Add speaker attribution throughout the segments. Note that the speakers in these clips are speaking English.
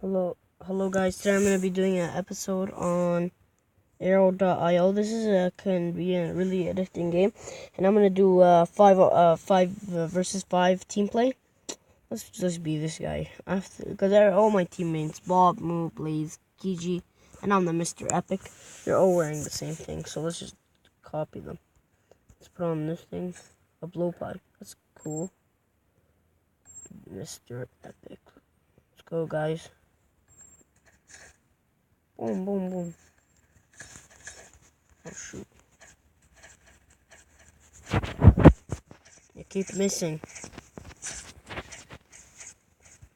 Speaker 1: Hello guys. Today I'm going to be doing an episode on Arrow.io. This is can be a really addicting game, and I'm going to do five versus five team play. Let's just be this guy because all my teammates Bob, Moo, Blaze, Gigi, and I'm the Mr. Epic. They're all wearing the same thing, so let's just copy them. Let's put on this thing, a blowpipe. That's cool. Mr. Epic. Let's go, guys. Boom, boom, boom. Oh, shoot. You keep missing.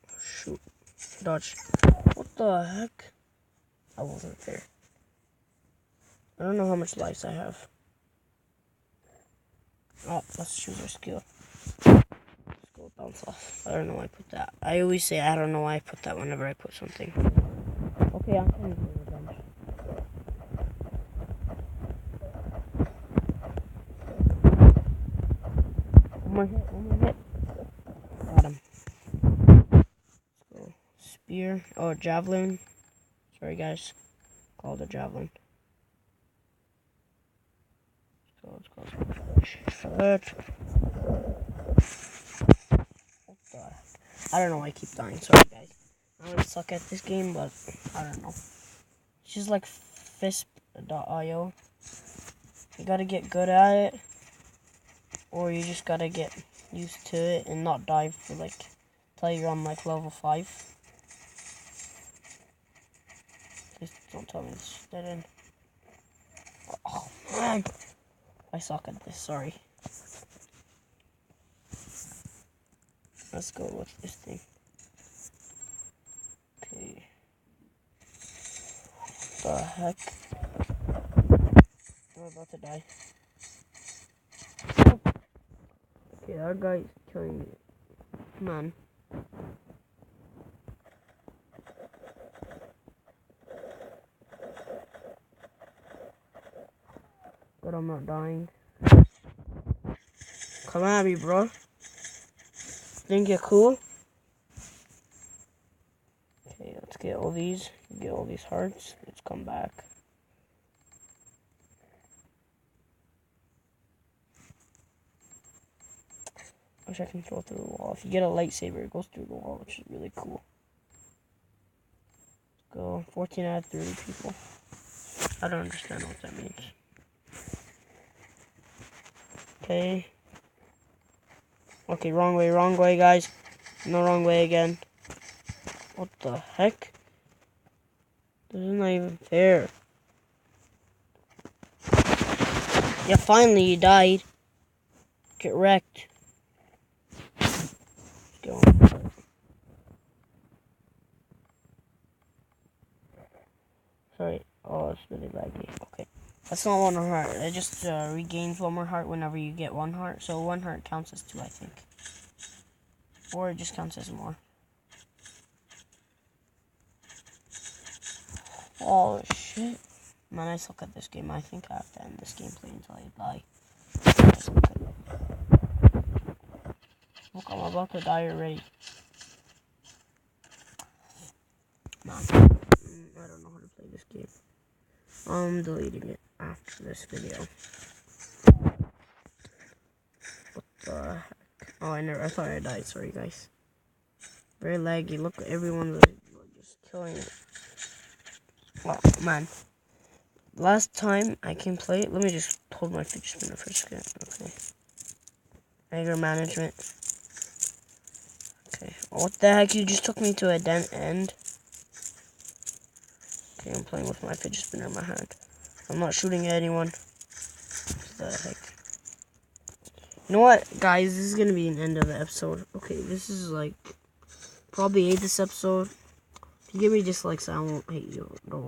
Speaker 1: Oh, shoot. Dodge. What the heck? I wasn't there. I don't know how much lives I have. Oh, let's choose our skill. Let's go bounce off. I don't know why I put that. I always say I don't know why I put that whenever I put something. Okay, I'm coming for revenge. One more hit. Got him. Let's go. Spear. Oh, javelin. Sorry, guys. Called a javelin. Let's go. What the heck? I don't know why I keep dying. Sorry, guys. I really suck at this game, but I don't know. It's just like Fisp.io. You gotta get good at it, or you just gotta get used to it and not die for like till you're on like level 5. Please don't tell me this dead end. Oh man, I suck at this. Sorry. Let's go with this thing. Okay. What the heck? I'm about to die. Okay, that guy's killing me. Come on. But I'm not dying. Come at me, bro. Think you're cool? Okay, let's get all these. Get all these hearts. Let's come back. Wish I can throw through the wall. If you get a lightsaber, it goes through the wall, which is really cool. Let's go. 14 out of 30 people. I don't understand what that means. Okay. Okay, wrong way, guys. No, wrong way again. What the heck? This is not even fair. Yeah, finally you died. Get wrecked. Let's go. Sorry. Oh, it's really laggy. Okay. That's not one heart. It just regains one more heart whenever you get one heart. So one heart counts as 2, I think. Or it just counts as more. Oh, shit. Man, I suck at this game. I think I have to end this gameplay until I die. Look, I'm about to die already. Man, I don't know how to play this game. I'm deleting it after this video. What the heck? Oh, I thought I died. Sorry, guys. Very laggy. Look, everyone's just killing it. Oh, man. Last time I can play, let me just hold my fidget spinner for a second. Okay. Anger management. Okay. What the heck? You just took me to a dead end. Okay, I'm playing with my fidget spinner in my hand. I'm not shooting at anyone. What the heck? You know what, guys? This is gonna be an end of the episode. Okay, this is like probably 8th episode. If you give me dislikes, I won't hate you. Don't worry.